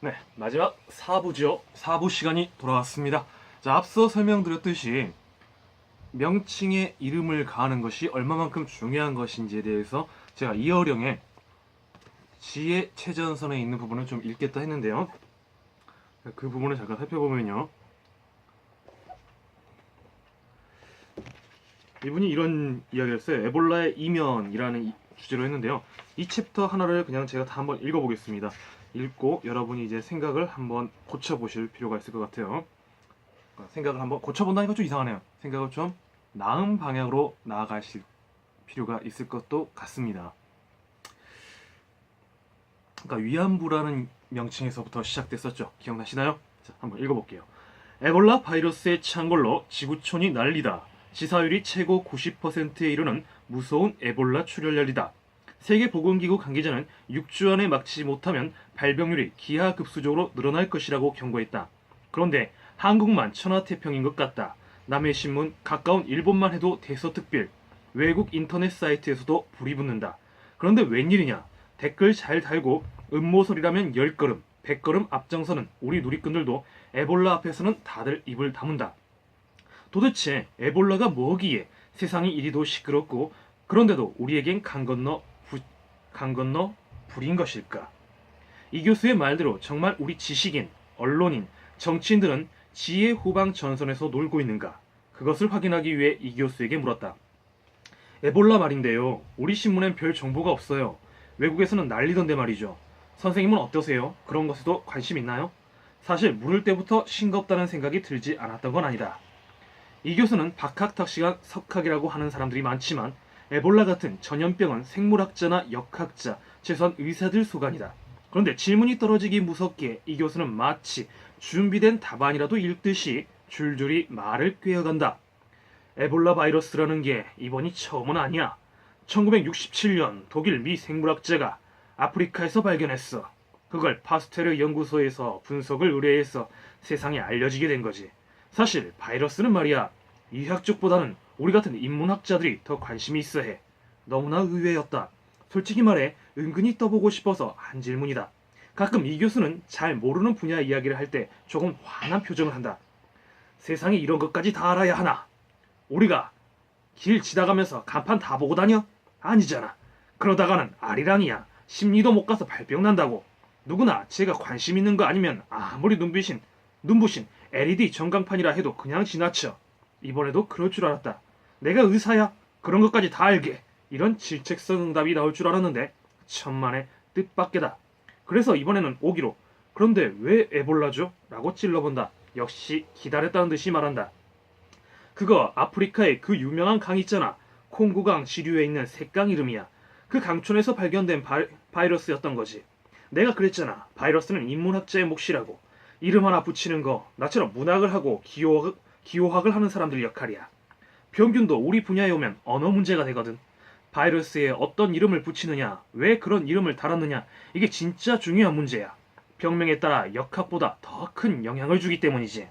네, 마지막 4부죠. 4부 시간이 돌아왔습니다. 자, 앞서 설명드렸듯이 명칭에 이름을 가하는 것이 얼마만큼 중요한 것인지에 대해서 제가 이어령의 지혜 최전선에 있는 부분을 좀 읽겠다 했는데요. 그 부분을 잠깐 살펴보면요. 이분이 이런 이야기를 했어요. 에볼라의 이면이라는 주제로 했는데요. 이 챕터 하나를 그냥 제가 다 한번 읽어보겠습니다. 읽고 여러분이 이제 생각을 한번 고쳐보실 필요가 있을 것 같아요. 생각을 한번 고쳐본다니까 좀 이상하네요. 생각을 좀 나은 방향으로 나아가실 필요가 있을 것도 같습니다. 그러니까 위안부라는 명칭에서부터 시작됐었죠. 기억나시나요? 자, 한번 읽어볼게요. 에볼라 바이러스의 창궐로 지구촌이 난리다. 치사율이 최고 90%에 이르는 무서운 에볼라 출혈열이다. 세계보건기구 관계자는 6주 안에 막지 못하면 발병률이 기하급수적으로 늘어날 것이라고 경고했다. 그런데 한국만 천하태평인 것 같다. 남의 신문, 가까운 일본만 해도 대서특필, 외국 인터넷 사이트에서도 불이 붙는다. 그런데 웬일이냐? 댓글 잘 달고 음모설이라면 10걸음, 100걸음 앞장서는 우리 누리꾼들도 에볼라 앞에서는 다들 입을 다문다. 도대체 에볼라가 뭐기에 세상이 이리도 시끄럽고 그런데도 우리에겐 강 건너 불인 것일까? 이 교수의 말대로 정말 우리 지식인, 언론인, 정치인들은 지혜 후방 전선에서 놀고 있는가? 그것을 확인하기 위해 이 교수에게 물었다. 에볼라 말인데요. 우리 신문엔 별 정보가 없어요. 외국에서는 난리던데 말이죠. 선생님은 어떠세요? 그런 것에도 관심 있나요? 사실 물을 때부터 싱겁다는 생각이 들지 않았던 건 아니다. 이 교수는 박학탁시가 석학이라고 하는 사람들이 많지만 에볼라 같은 전염병은 생물학자나 역학자, 최소한 의사들 소관이다. 그런데 질문이 떨어지기 무섭게 이 교수는 마치 준비된 답안이라도 읽듯이 줄줄이 말을 꿰어간다. 에볼라 바이러스라는 게 이번이 처음은 아니야. 1967년 독일 미 생물학자가 아프리카에서 발견했어. 그걸 파스테르 연구소에서 분석을 의뢰해서 세상에 알려지게 된 거지. 사실 바이러스는 말이야, 의학 쪽보다는 우리 같은 인문학자들이 더 관심이 있어 해. 너무나 의외였다. 솔직히 말해 은근히 떠보고 싶어서 한 질문이다. 가끔 이 교수는 잘 모르는 분야 이야기를 할 때 조금 환한 표정을 한다. 세상에 이런 것까지 다 알아야 하나? 우리가 길 지나가면서 간판 다 보고 다녀? 아니잖아. 그러다가는 아리랑이야. 심리도 못 가서 발병 난다고. 누구나 제가 관심 있는 거 아니면 아무리 눈부신 LED 전광판이라 해도 그냥 지나쳐. 이번에도 그럴 줄 알았다. 내가 의사야? 그런 것까지 다 알게. 이런 질책성 응답이 나올 줄 알았는데 천만의 뜻밖이다. 그래서 이번에는 오기로. 그런데 왜 에볼라죠? 라고 찔러본다. 역시 기다렸다는 듯이 말한다. 그거 아프리카의 그 유명한 강 있잖아. 콩고강 지류에 있는 색강 이름이야. 그 강촌에서 발견된 바이러스였던 거지. 내가 그랬잖아. 바이러스는 인문학자의 몫이라고. 이름 하나 붙이는 거 나처럼 문학을 하고 기호학을 하는 사람들 역할이야. 병균도 우리 분야에 오면 언어 문제가 되거든. 바이러스에 어떤 이름을 붙이느냐, 왜 그런 이름을 달았느냐, 이게 진짜 중요한 문제야. 병명에 따라 역학보다 더 큰 영향을 주기 때문이지.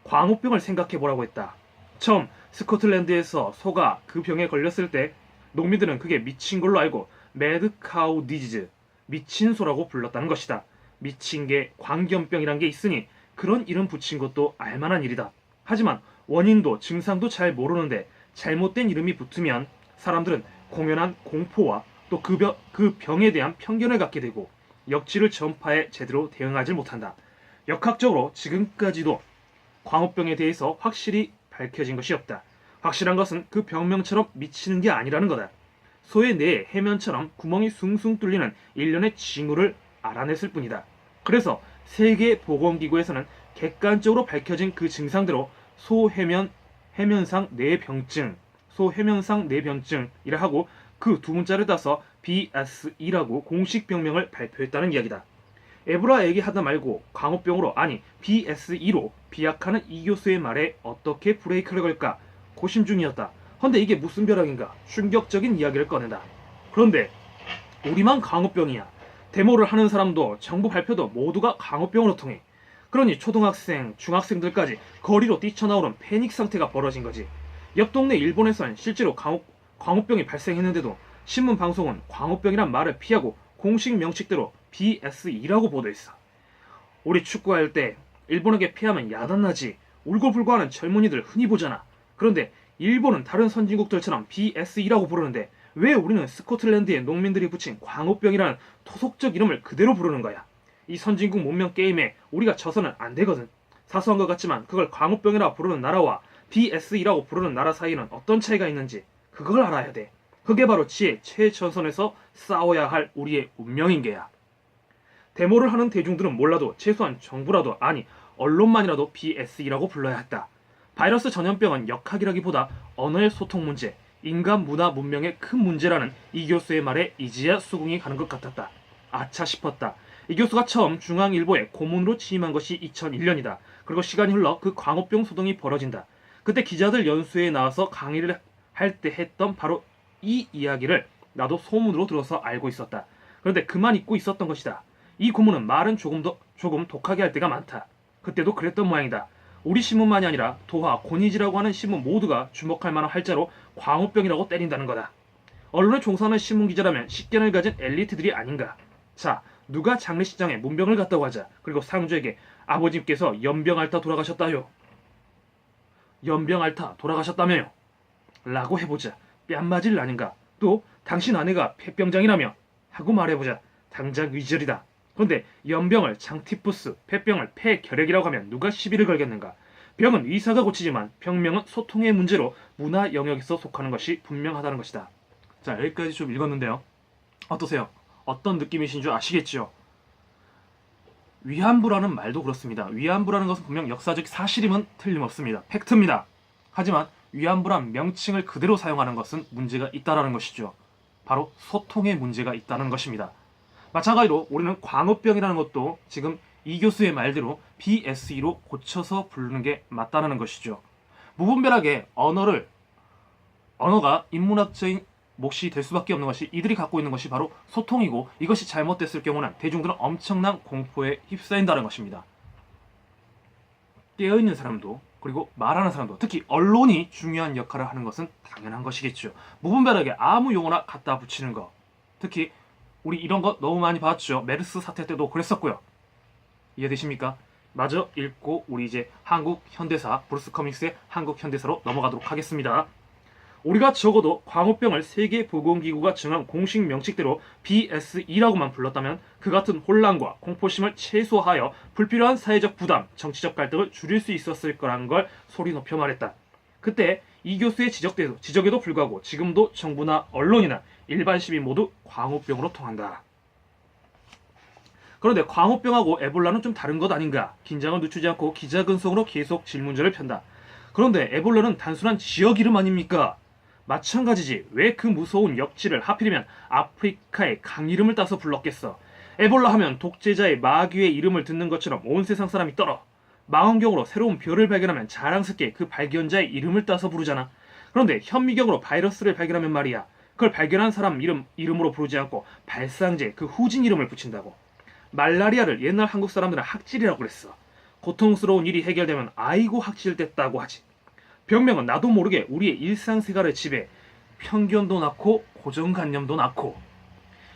광우병을 생각해보라고 했다. 처음 스코틀랜드에서 소가 그 병에 걸렸을 때 농민들은 그게 미친 걸로 알고 매드카우 디지즈, 미친 소라고 불렀다는 것이다. 미친 게 광견병이란 게 있으니 그런 이름 붙인 것도 알만한 일이다. 하지만 원인도 증상도 잘 모르는데 잘못된 이름이 붙으면 사람들은 공연한 공포와 또 그 병에 대한 편견을 갖게 되고 역지를 전파에 제대로 대응하지 못한다. 역학적으로 지금까지도 광우병에 대해서 확실히 밝혀진 것이 없다. 확실한 것은 그 병명처럼 미치는 게 아니라는 거다. 소의 뇌에 해면처럼 구멍이 숭숭 뚫리는 일련의 징후를 알아냈을 뿐이다. 그래서 세계보건기구에서는 객관적으로 밝혀진 그 증상대로 해면상 뇌병증이라 하고 그 두 문자를 따서 BSE라고 공식 병명을 발표했다는 이야기다. 에보라 얘기하다 말고 광우병으로 아니 BSE로 비약하는 이 교수의 말에 어떻게 브레이크를 걸까 고심 중이었다. 헌데 이게 무슨 벼락인가 충격적인 이야기를 꺼낸다. 그런데 우리만 광우병이야. 데모를 하는 사람도 정부 발표도 모두가 광우병으로 통해. 그러니 초등학생, 중학생들까지 거리로 뛰쳐나오는 패닉 상태가 벌어진 거지. 옆 동네 일본에선 실제로 광우병이 발생했는데도 신문 방송은 광우병이란 말을 피하고 공식 명칭대로 BSE라고 보도했어. 우리 축구할 때 일본에게 패하면 야단나지. 울고불고하는 젊은이들 흔히 보잖아. 그런데 일본은 다른 선진국들처럼 BSE라고 부르는데 왜 우리는 스코틀랜드의 농민들이 붙인 광우병이라는 토속적 이름을 그대로 부르는 거야. 이 선진국 문명 게임에 우리가 져서는 안 되거든. 사소한 것 같지만 그걸 광우병이라 부르는 나라와 BSE라고 부르는 나라 사이에는 어떤 차이가 있는지 그걸 알아야 돼. 그게 바로 지의 최전선에서 싸워야 할 우리의 운명인 게야. 데모를 하는 대중들은 몰라도 최소한 정부라도 아니 언론만이라도 BSE라고 불러야 했다. 바이러스 전염병은 역학이라기보다 언어의 소통 문제, 인간 문화 문명의 큰 문제라는 이 교수의 말에 이제야 수긍이 가는 것 같았다. 아차 싶었다. 이 교수가 처음 중앙일보에 고문으로 취임한 것이 2001년이다. 그리고 시간이 흘러 그 광우병 소동이 벌어진다. 그때 기자들 연수회에 나와서 강의를 할 때 했던 바로 이 이야기를 나도 소문으로 들어서 알고 있었다. 그런데 그만 잊고 있었던 것이다. 이 고문은 말은 조금 독하게 할 때가 많다. 그때도 그랬던 모양이다. 우리 신문만이 아니라 도하, 고니지라고 하는 신문 모두가 주목할 만한 활자로 광우병이라고 때린다는 거다. 언론에 종사하는 신문기자라면 식견을 가진 엘리트들이 아닌가. 자, 누가 장례식장에 문병을 갔다고 하자. 그리고 상주에게 아버님께서 연병 앓다 돌아가셨다요. 연병 앓다 돌아가셨다며요. 라고 해보자. 뺨맞을 아닌가. 또 당신 아내가 폐병장이라며 하고 말해보자. 당장 위절이다. 그런데 연병을 장티푸스, 폐병을 폐결핵이라고 하면 누가 시비를 걸겠는가. 병은 의사가 고치지만 병명은 소통의 문제로 문화 영역에서 속하는 것이 분명하다는 것이다. 자, 여기까지 좀 읽었는데요. 어떠세요? 어떤 느낌이신 줄 아시겠죠? 위안부라는 말도 그렇습니다. 위안부라는 것은 분명 역사적 사실임은 틀림없습니다. 팩트입니다. 하지만 위안부란 명칭을 그대로 사용하는 것은 문제가 있다는 것이죠. 바로 소통의 문제가 있다는 것입니다. 마찬가지로 우리는 광우병이라는 것도 지금 이 교수의 말대로 BSE로 고쳐서 부르는 게 맞다는 것이죠. 무분별하게 언어가 인문학적인 몫이 될 수밖에 없는 것이 이들이 갖고 있는 것이 바로 소통이고 이것이 잘못됐을 경우는 대중들은 엄청난 공포에 휩싸인다는 것입니다. 깨어있는 사람도 그리고 말하는 사람도 특히 언론이 중요한 역할을 하는 것은 당연한 것이겠죠. 무분별하게 아무 용어나 갖다 붙이는 것. 특히 우리 이런 거 너무 많이 봤죠. 메르스 사태 때도 그랬었고요. 이해되십니까? 마저 읽고 우리 이제 한국 현대사, 브루스 커밍스의 한국 현대사로 넘어가도록 하겠습니다. 우리가 적어도 광우병을 세계보건기구가 정한 공식 명칭대로 BSE라고만 불렀다면 그 같은 혼란과 공포심을 최소화하여 불필요한 사회적 부담, 정치적 갈등을 줄일 수 있었을 거라는 걸 소리 높여 말했다. 그때 이 교수의 지적에도 불구하고 지금도 정부나 언론이나 일반 시민 모두 광우병으로 통한다. 그런데 광우병하고 에볼라는 좀 다른 것 아닌가? 긴장을 늦추지 않고 기자근성으로 계속 질문전을 편다. 그런데 에볼라는 단순한 지역 이름 아닙니까? 마찬가지지. 왜 그 무서운 역지를 하필이면 아프리카의 강 이름을 따서 불렀겠어. 에볼라 하면 독재자의 마귀의 이름을 듣는 것처럼 온 세상 사람이 떨어. 망원경으로 새로운 별을 발견하면 자랑스럽게 그 발견자의 이름을 따서 부르잖아. 그런데 현미경으로 바이러스를 발견하면 말이야. 그걸 발견한 사람 이름으로 부르지 않고 발상제, 그 후진 이름을 붙인다고. 말라리아를 옛날 한국 사람들은 학질이라고 그랬어. 고통스러운 일이 해결되면 아이고 학질됐다고 하지. 병명은 나도 모르게 우리의 일상생활을 지배, 편견도 낳고 고정관념도 낳고.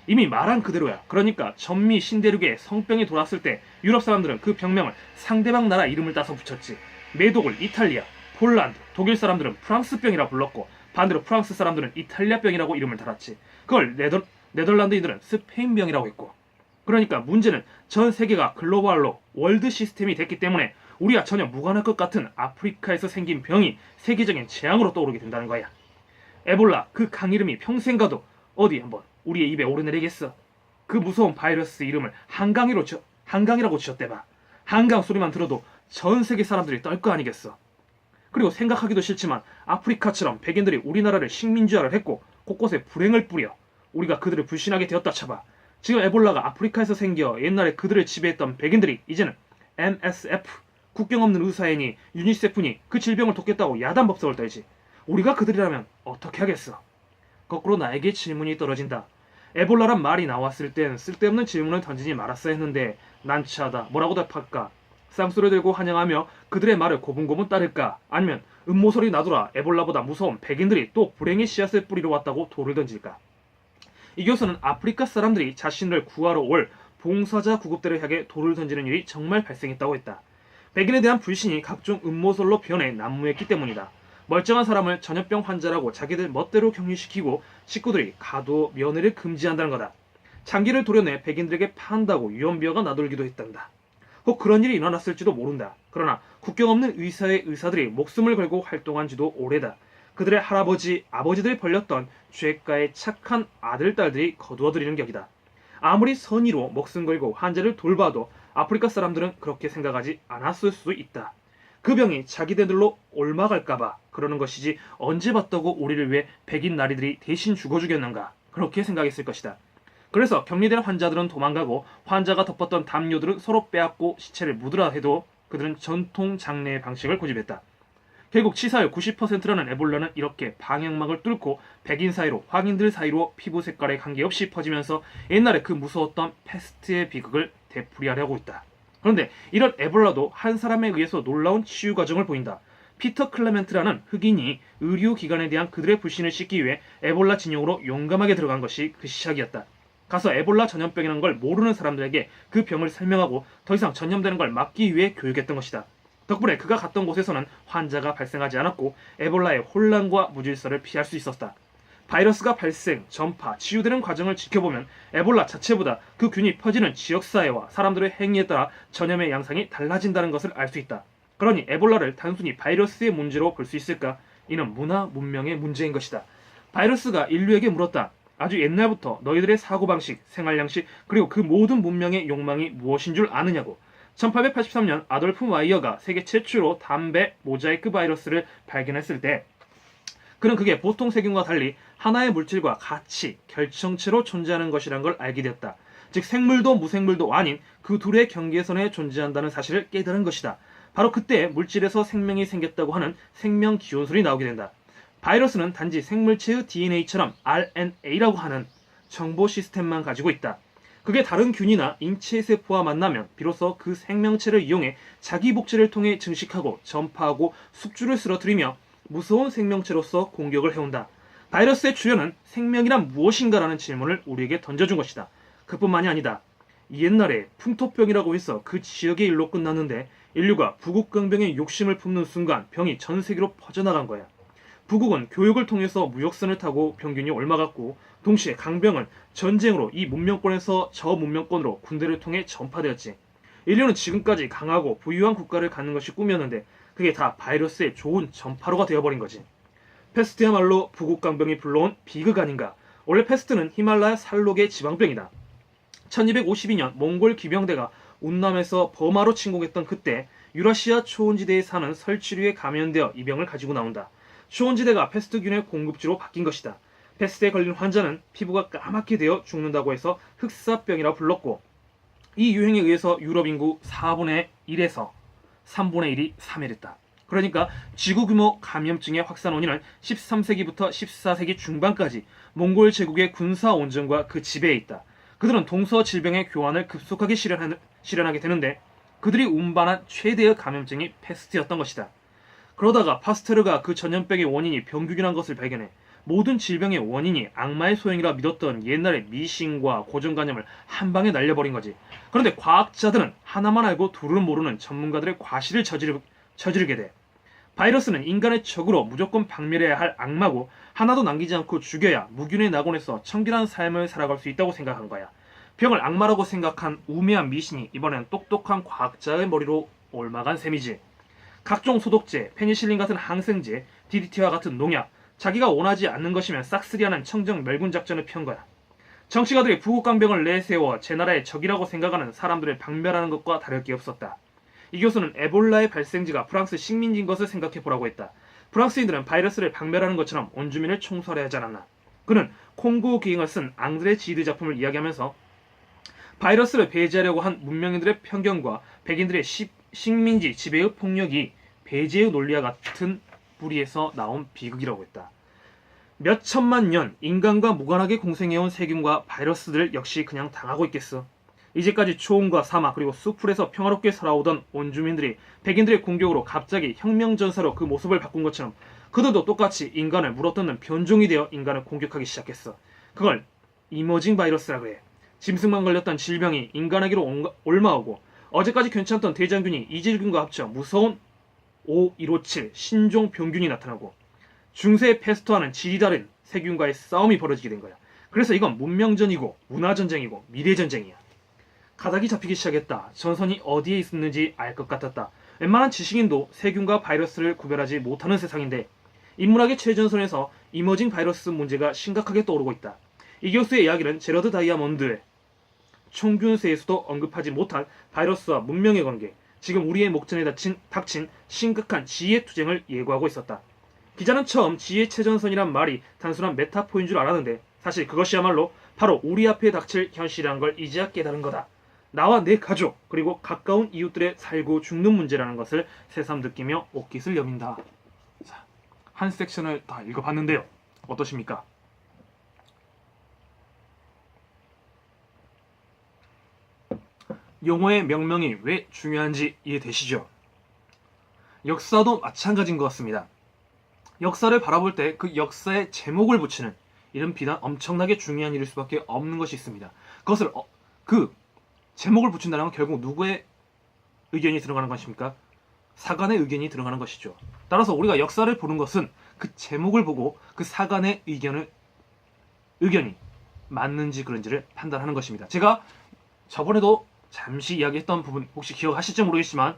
이미 말한 그대로야. 그러니까 전미 신대륙에 성병이 돌았을 때 유럽 사람들은 그 병명을 상대방 나라 이름을 따서 붙였지. 메독을 이탈리아, 폴란드, 독일 사람들은 프랑스병이라 불렀고 반대로 프랑스 사람들은 이탈리아병이라고 이름을 달았지. 그걸 네덜란드인들은 스페인병이라고 했고. 그러니까 문제는 전 세계가 글로벌로 월드 시스템이 됐기 때문에 우리와 전혀 무관할 것 같은 아프리카에서 생긴 병이 세계적인 재앙으로 떠오르게 된다는 거야. 에볼라, 그 강 이름이 평생 가도 어디 한번 우리의 입에 오르내리겠어. 그 무서운 바이러스 이름을 한강이라고 지었대봐. 한강 소리만 들어도 전 세계 사람들이 떨 거 아니겠어. 그리고 생각하기도 싫지만 아프리카처럼 백인들이 우리나라를 식민지화를 했고 곳곳에 불행을 뿌려 우리가 그들을 불신하게 되었다 쳐봐. 지금 에볼라가 아프리카에서 생겨 옛날에 그들을 지배했던 백인들이 이제는 MSF, 국경 없는 의사회니 유니세프니 그 질병을 돕겠다고 야단법석을 떨지. 우리가 그들이라면 어떻게 하겠어? 거꾸로 나에게 질문이 떨어진다. 에볼라란 말이 나왔을 땐 쓸데없는 질문을 던지지 말았어야 했는데 난처하다. 뭐라고 답할까? 쌍수를 들고 환영하며 그들의 말을 고분고분 따를까? 아니면 음모소리 놔두라. 에볼라보다 무서운 백인들이 또 불행의 씨앗을 뿌리러 왔다고 돌을 던질까? 이 교수는 아프리카 사람들이 자신을 구하러 올 봉사자 구급대를 향해 돌을 던지는 일이 정말 발생했다고 했다. 백인에 대한 불신이 각종 음모설로 변해 난무했기 때문이다. 멀쩡한 사람을 전염병 환자라고 자기들 멋대로 격리시키고 식구들이 가도 면회를 금지한다는 거다. 장기를 도려내 백인들에게 판다고 유언비어가 나돌기도 했단다. 혹 그런 일이 일어났을지도 모른다. 그러나 국경 없는 의사의 의사들이 목숨을 걸고 활동한 지도 오래다. 그들의 할아버지, 아버지들이 벌렸던 죄가의 착한 아들, 딸들이 거두어들이는 격이다. 아무리 선의로 목숨 걸고 환자를 돌봐도 아프리카 사람들은 그렇게 생각하지 않았을 수도 있다. 그 병이 자기네들로 옮아갈까봐 그러는 것이지 언제 봤다고 우리를 위해 백인 나리들이 대신 죽어주겠는가 그렇게 생각했을 것이다. 그래서 격리된 환자들은 도망가고 환자가 덮었던 담요들은 서로 빼앗고 시체를 묻으라 해도 그들은 전통 장례의 방식을 고집했다. 결국 치사율 90%라는 에볼라는 이렇게 방역막을 뚫고 백인 사이로 황인들 사이로 피부 색깔에 관계없이 퍼지면서 옛날에 그 무서웠던 패스트의 비극을 되풀이하려고 있다. 그런데 이런 에볼라도 한 사람에 의해서 놀라운 치유 과정을 보인다. 피터 클레멘트라는 흑인이 의료기관에 대한 그들의 불신을 씻기 위해 에볼라 진영으로 용감하게 들어간 것이 그 시작이었다. 가서 에볼라 전염병이라는 걸 모르는 사람들에게 그 병을 설명하고 더 이상 전염되는 걸 막기 위해 교육했던 것이다. 덕분에 그가 갔던 곳에서는 환자가 발생하지 않았고 에볼라의 혼란과 무질서를 피할 수 있었다. 바이러스가 발생, 전파, 치유되는 과정을 지켜보면 에볼라 자체보다 그 균이 퍼지는 지역사회와 사람들의 행위에 따라 전염의 양상이 달라진다는 것을 알 수 있다. 그러니 에볼라를 단순히 바이러스의 문제로 볼 수 있을까? 이는 문화, 문명의 문제인 것이다. 바이러스가 인류에게 물었다. 아주 옛날부터 너희들의 사고방식, 생활양식, 그리고 그 모든 문명의 욕망이 무엇인 줄 아느냐고. 1883년 아돌프 마이어가 세계 최초로 담배 모자이크 바이러스를 발견했을 때 그는 그게 보통 세균과 달리 하나의 물질과 같이 결정체로 존재하는 것이란 걸 알게 되었다. 즉 생물도 무생물도 아닌 그 둘의 경계선에 존재한다는 사실을 깨달은 것이다. 바로 그때 물질에서 생명이 생겼다고 하는 생명 기원설이 나오게 된다. 바이러스는 단지 생물체의 DNA처럼 RNA라고 하는 정보 시스템만 가지고 있다. 그게 다른 균이나 인체세포와 만나면 비로소 그 생명체를 이용해 자기 복제를 통해 증식하고 전파하고 숙주를 쓰러뜨리며 무서운 생명체로서 공격을 해온다. 바이러스의 주연은 생명이란 무엇인가라는 질문을 우리에게 던져준 것이다. 그뿐만이 아니다. 옛날에 풍토병이라고 해서 그 지역의 일로 끝났는데 인류가 부국강병의 욕심을 품는 순간 병이 전 세계로 퍼져나간 거야. 부국은 교육을 통해서 무역선을 타고 병균이 옮아갔고 동시에 강병은 전쟁으로 이 문명권에서 저 문명권으로 군대를 통해 전파되었지. 인류는 지금까지 강하고 부유한 국가를 갖는 것이 꿈이었는데 그게 다 바이러스의 좋은 전파로가 되어버린 거지. 패스트야말로 부국강병이 불러온 비극 아닌가. 원래 패스트는 히말라야 살록의 지방병이다. 1252년 몽골 기병대가 운남에서 버마로 침공했던 그때 유라시아 초원지대에 사는 설치류에 감염되어 이 병을 가지고 나온다. 초원지대가 패스트균의 공급지로 바뀐 것이다. 패스트에 걸린 환자는 피부가 까맣게 되어 죽는다고 해서 흑사병이라 불렀고 이 유행에 의해서 유럽 인구 4분의 1에서 3분의 1이 사멸했다. 그러니까 지구 규모 감염증의 확산 원인은 13세기부터 14세기 중반까지 몽골 제국의 군사 온정과 그 지배에 있다. 그들은 동서 질병의 교환을 급속하게 실현하게 되는데 그들이 운반한 최대의 감염증이 패스트였던 것이다. 그러다가 파스테르가 그 전염병의 원인이 병균이란 것을 발견해 모든 질병의 원인이 악마의 소행이라 믿었던 옛날의 미신과 고정관념을 한 방에 날려버린 거지. 그런데 과학자들은 하나만 알고 둘은 모르는 전문가들의 과실을 저지르게 돼. 바이러스는 인간의 적으로 무조건 박멸해야 할 악마고 하나도 남기지 않고 죽여야 무균의 낙원에서 청결한 삶을 살아갈 수 있다고 생각한 거야. 병을 악마라고 생각한 우매한 미신이 이번엔 똑똑한 과학자의 머리로 옮아간 셈이지. 각종 소독제, 페니실린 같은 항생제, DDT와 같은 농약, 자기가 원하지 않는 것이면 싹쓸이하는 청정 멸군 작전을 편 거야. 정치가들이 부국강병을 내세워 제 나라의 적이라고 생각하는 사람들을 박멸하는 것과 다를 게 없었다. 이 교수는 에볼라의 발생지가 프랑스 식민지인 것을 생각해보라고 했다. 프랑스인들은 바이러스를 박멸하는 것처럼 온 주민을 총살해야 하지 않았나. 그는 콩고 기행을 쓴 앙드레 지드 작품을 이야기하면서 바이러스를 배제하려고 한 문명인들의 편견과 백인들의 식민지 지배의 폭력이 배제의 논리와 같은 뿌리에서 나온 비극이라고 했다. 몇 천만 년 인간과 무관하게 공생해온 세균과 바이러스들 역시 그냥 당하고 있겠어. 이제까지 초원과 사막 그리고 숲풀에서 평화롭게 살아오던 온주민들이 백인들의 공격으로 갑자기 혁명전사로 그 모습을 바꾼 것처럼 그들도 똑같이 인간을 물어뜯는 변종이 되어 인간을 공격하기 시작했어. 그걸 이머징 바이러스라고 해. 짐승만 걸렸던 질병이 인간에게로 옮아오고 어제까지 괜찮던 대장균이 이질균과 합쳐 무서운 5157 신종병균이 나타나고 중세의 페스토와는 질이 다른 세균과의 싸움이 벌어지게 된 거야. 그래서 이건 문명전이고 문화전쟁이고 미래전쟁이야. 가닥이 잡히기 시작했다. 전선이 어디에 있었는지 알 것 같았다. 웬만한 지식인도 세균과 바이러스를 구별하지 못하는 세상인데 인문학의 최전선에서 이머징 바이러스 문제가 심각하게 떠오르고 있다. 이 교수의 이야기는 제러드 다이아몬드의 총균세에서도 언급하지 못한 바이러스와 문명의 관계, 지금 우리의 목전에 닥친 심각한 지혜 투쟁을 예고하고 있었다. 기자는 처음 지혜 최전선이란 말이 단순한 메타포인 줄 알았는데 사실 그것이야말로 바로 우리 앞에 닥칠 현실이란 걸 이제야 깨달은 거다. 나와 내 가족 그리고 가까운 이웃들의 살고 죽는 문제라는 것을 새삼 느끼며 옷깃을 여민다. 자, 한 섹션을 다 읽어봤는데요. 어떠십니까? 용어의 명명이 왜 중요한지 이해되시죠? 역사도 마찬가지인 것 같습니다. 역사를 바라볼 때 그 역사에 제목을 붙이는 이런 비단 엄청나게 중요한 일일 수밖에 없는 것이 있습니다. 그것을 그 제목을 붙인다는 건 결국 누구의 의견이 들어가는 것입니까? 사관의 의견이 들어가는 것이죠. 따라서 우리가 역사를 보는 것은 그 제목을 보고 그 사관의 의견이 맞는지 그런지를 판단하는 것입니다. 제가 저번에도 잠시 이야기했던 부분 혹시 기억하실지 모르겠지만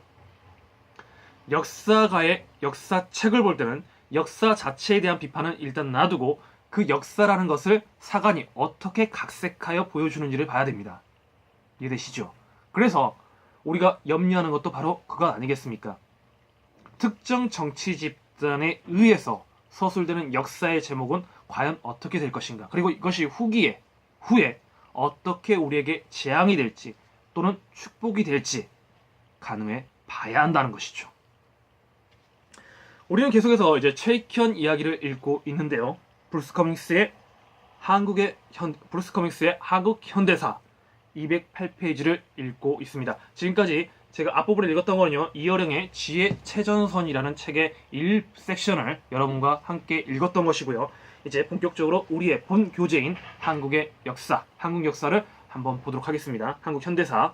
역사가의 역사책을 볼 때는 역사 자체에 대한 비판은 일단 놔두고 그 역사라는 것을 사관이 어떻게 각색하여 보여주는지를 봐야 됩니다. 이해되시죠? 그래서 우리가 염려하는 것도 바로 그거 아니겠습니까? 특정 정치 집단에 의해서 서술되는 역사의 제목은 과연 어떻게 될 것인가? 그리고 이것이 후에 어떻게 우리에게 재앙이 될지 또는 축복이 될지 가늠해 봐야 한다는 것이죠. 우리는 계속해서 이제 최익현 이야기를 읽고 있는데요. 브루스 커밍스의 한국 현대사 208페이지를 읽고 있습니다. 지금까지 제가 앞부분에 읽었던 거는요, 이어령의 지혜 최전선이라는 책의 1섹션을 여러분과 함께 읽었던 것이고요. 이제 본격적으로 우리의 본 교재인 한국 역사를 한번 보도록 하겠습니다. 한국 현대사.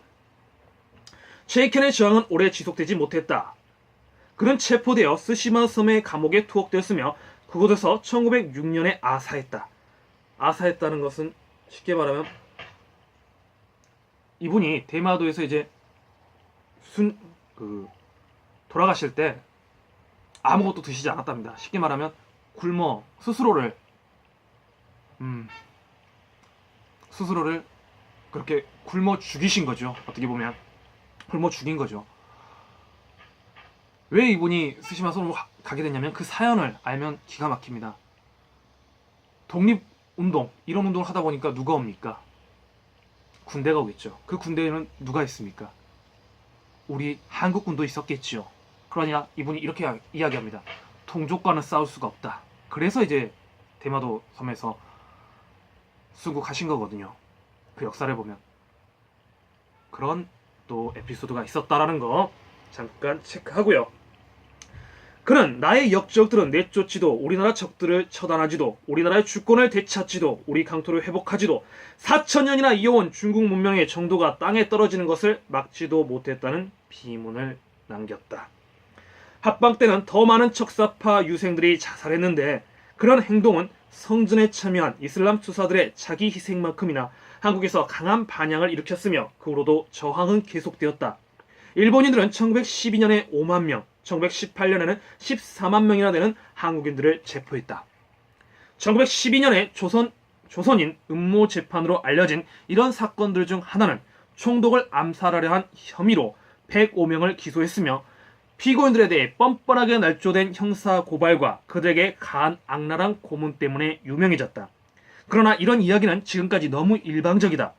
최익현의 저항은 오래 지속되지 못했다. 그는 체포되어 스시마 섬의 감옥에 투옥되었으며 그곳에서 1906년에 아사했다. 아사했다는 것은 쉽게 말하면 이분이 대마도에서 이제 돌아가실 때 아무것도 드시지 않았답니다. 쉽게 말하면 스스로를 그렇게 굶어 죽이신 거죠. 어떻게 보면 굶어 죽인 거죠. 왜 이분이 스시마 섬으로 가게 됐냐면 그 사연을 알면 기가 막힙니다. 독립운동 이런 운동을 하다 보니까 누가 옵니까? 군대가 오겠죠. 그 군대에는 누가 있습니까? 우리 한국군도 있었겠죠. 그러냐 이분이 이렇게 이야기합니다. 동족과는 싸울 수가 없다. 그래서 이제 대마도 섬에서 순국하신 거거든요. 그 역사를 보면 그런 또 에피소드가 있었다라는 거 잠깐 체크하고요. 그는 나의 역적들은 내쫓지도 우리나라 적들을 처단하지도 우리나라의 주권을 되찾지도 우리 강토를 회복하지도 4,000년이나 이어온 중국 문명의 정도가 땅에 떨어지는 것을 막지도 못했다는 비문을 남겼다. 합방 때는 더 많은 척사파 유생들이 자살했는데 그런 행동은 성전에 참여한 이슬람 투사들의 자기 희생만큼이나 한국에서 강한 반향을 일으켰으며 그 후로도 저항은 계속되었다. 일본인들은 1912년에 5만 명, 1918년에는 14만 명이나 되는 한국인들을 체포했다. 1912년에 조선인 음모 재판으로 알려진 이런 사건들 중 하나는 총독을 암살하려 한 혐의로 105명을 기소했으며 피고인들에 대해 뻔뻔하게 날조된 형사 고발과 그들에게 가한 악랄한 고문 때문에 유명해졌다. 그러나 이런 이야기는 지금까지 너무 일방적이다.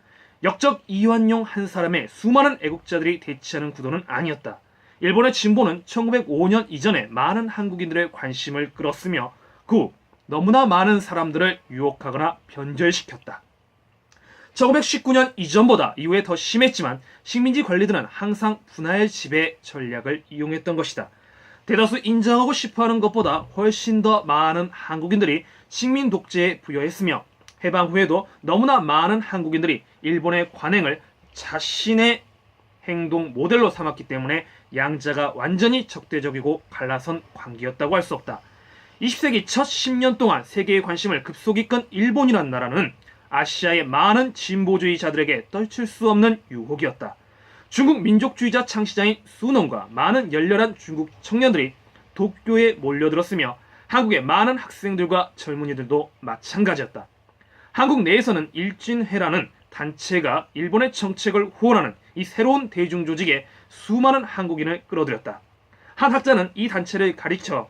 역적 이완용 한 사람의 수많은 애국자들이 대치하는 구도는 아니었다. 일본의 진보는 1905년 이전에 많은 한국인들의 관심을 끌었으며 그 후 너무나 많은 사람들을 유혹하거나 변절시켰다. 1919년 이전보다 이후에 더 심했지만 식민지 관리들은 항상 분할 지배 전략을 이용했던 것이다. 대다수 인정하고 싶어하는 것보다 훨씬 더 많은 한국인들이 식민 독재에 부여했으며 해방 후에도 너무나 많은 한국인들이 일본의 관행을 자신의 행동 모델로 삼았기 때문에 양자가 완전히 적대적이고 갈라선 관계였다고 할 수 없다. 20세기 첫 10년 동안 세계의 관심을 급속히 끈 일본이란 나라는 아시아의 많은 진보주의자들에게 떨칠 수 없는 유혹이었다. 중국 민족주의자 창시자인 수농과 많은 열렬한 중국 청년들이 도쿄에 몰려들었으며 한국의 많은 학생들과 젊은이들도 마찬가지였다. 한국 내에서는 일진회라는 단체가 일본의 정책을 후원하는 이 새로운 대중조직에 수많은 한국인을 끌어들였다. 한 학자는 이 단체를 가리켜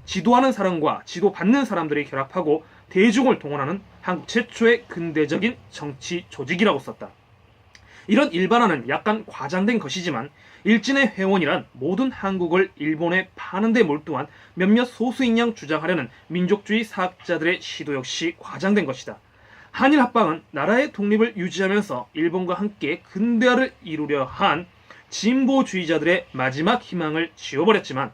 지도하는 사람과 지도받는 사람들이 결합하고 대중을 동원하는 한국 최초의 근대적인 정치 조직이라고 썼다. 이런 일반화는 약간 과장된 것이지만 일진의 회원이란 모든 한국을 일본에 파는 데 몰두한 몇몇 소수인 양 주장하려는 민족주의 사학자들의 시도 역시 과장된 것이다. 한일 합방은 나라의 독립을 유지하면서 일본과 함께 근대화를 이루려 한 진보주의자들의 마지막 희망을 지워버렸지만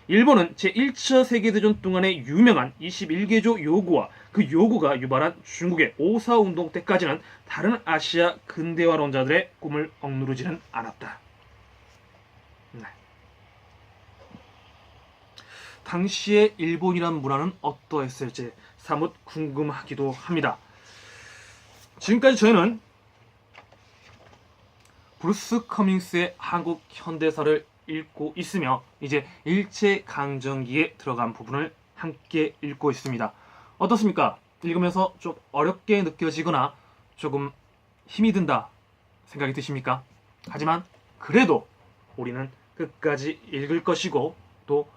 일본은 제1차 세계대전 동안의 유명한 21개조 요구와 그 요구가 유발한 중국의 오사운동 때까지는 다른 아시아 근대화론자들의 꿈을 억누르지는 않았다. 네. 당시의 일본이란 문화는 어떠했을지 사뭇 궁금하기도 합니다. 지금까지 저희는 브루스 커밍스의 한국 현대사를 읽고 있으며 이제 일제강점기에 들어간 부분을 함께 읽고 있습니다. 어떻습니까? 읽으면서 좀 어렵게 느껴지거나 조금 힘이 든다 생각이 드십니까? 하지만 그래도 우리는 끝까지 읽을 것이고 또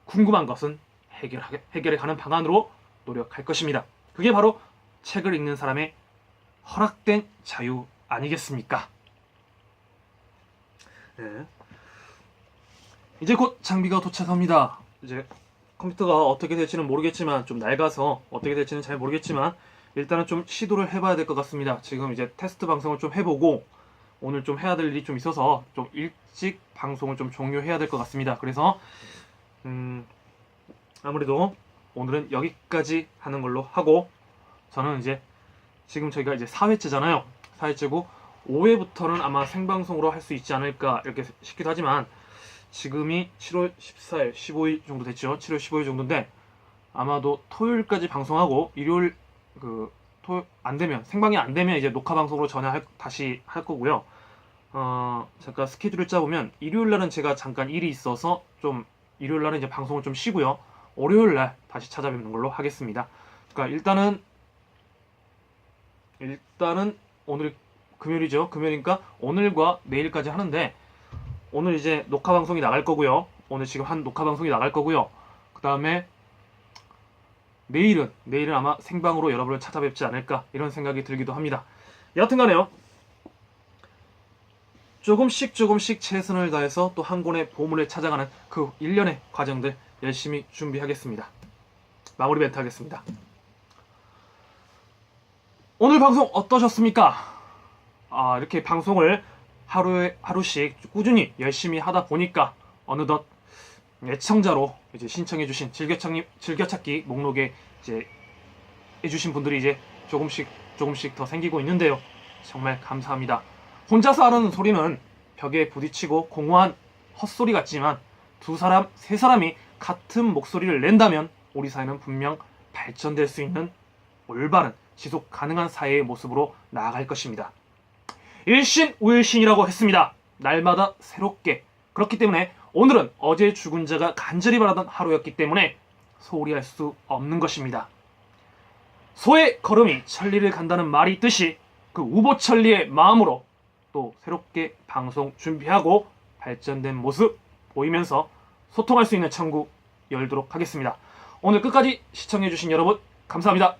궁금한 것은 해결해 가는 방안으로 노력할 것입니다. 그게 바로 책을 읽는 사람의 허락된 자유 아니겠습니까? 네. 이제 곧 장비가 도착합니다. 이제 컴퓨터가 어떻게 될지는 모르겠지만 좀 낡아서 어떻게 될지는 잘 모르겠지만 일단은 좀 시도를 해봐야 될 것 같습니다. 지금 이제 테스트 방송을 좀 해보고 오늘 좀 해야 될 일이 좀 있어서 좀 일찍 방송을 좀 종료해야 될 것 같습니다. 그래서 아무래도 오늘은 여기까지 하는 걸로 하고 저는 이제 지금 저희가 이제 4회째잖아요. 4회째고 5회부터는 아마 생방송으로 할 수 있지 않을까 이렇게 싶기도 하지만 지금이 7월 14일, 15일 정도 됐죠. 7월 15일 정도인데 아마도 토요일까지 방송하고 일요일 안 되면 생방이 안 되면 이제 녹화 방송으로 다시 할 거고요. 잠깐 스케줄을 짜보면 일요일 날은 제가 잠깐 일이 있어서 좀 일요일 날은 이제 방송을 좀 쉬고요. 월요일 날 다시 찾아뵙는 걸로 하겠습니다. 그러니까 일단은 오늘 금요일이죠. 금요일이니까 오늘과 내일까지 하는데 오늘 이제 녹화 방송이 나갈 거고요. 오늘 지금 한 녹화 방송이 나갈 거고요. 그 다음에 내일은 아마 생방으로 여러분을 찾아뵙지 않을까 이런 생각이 들기도 합니다. 여하튼간에요. 조금씩 최선을 다해서 또 한 권의 보물을 찾아가는 그 일련의 과정들 열심히 준비하겠습니다. 마무리 멘트 하겠습니다. 오늘 방송 어떠셨습니까? 이렇게 방송을 하루씩 꾸준히 열심히 하다 보니까 어느덧 애청자로 이제 신청해주신 즐겨찾기 목록에 이제 해주신 분들이 이제 조금씩 더 생기고 있는데요. 정말 감사합니다. 혼자서 하는 소리는 벽에 부딪히고 공허한 헛소리 같지만 두 사람, 세 사람이 같은 목소리를 낸다면 우리 사회는 분명 발전될 수 있는 올바른 지속 가능한 사회의 모습으로 나아갈 것입니다. 일신 우일신이라고 했습니다. 날마다 새롭게. 그렇기 때문에 오늘은 어제 죽은 자가 간절히 바라던 하루였기 때문에 소홀히 할 수 없는 것입니다. 소의 걸음이 천리를 간다는 말이 있듯이 그 우보천리의 마음으로 또 새롭게 방송 준비하고 발전된 모습 보이면서 소통할 수 있는 창구 열도록 하겠습니다. 오늘 끝까지 시청해주신 여러분 감사합니다.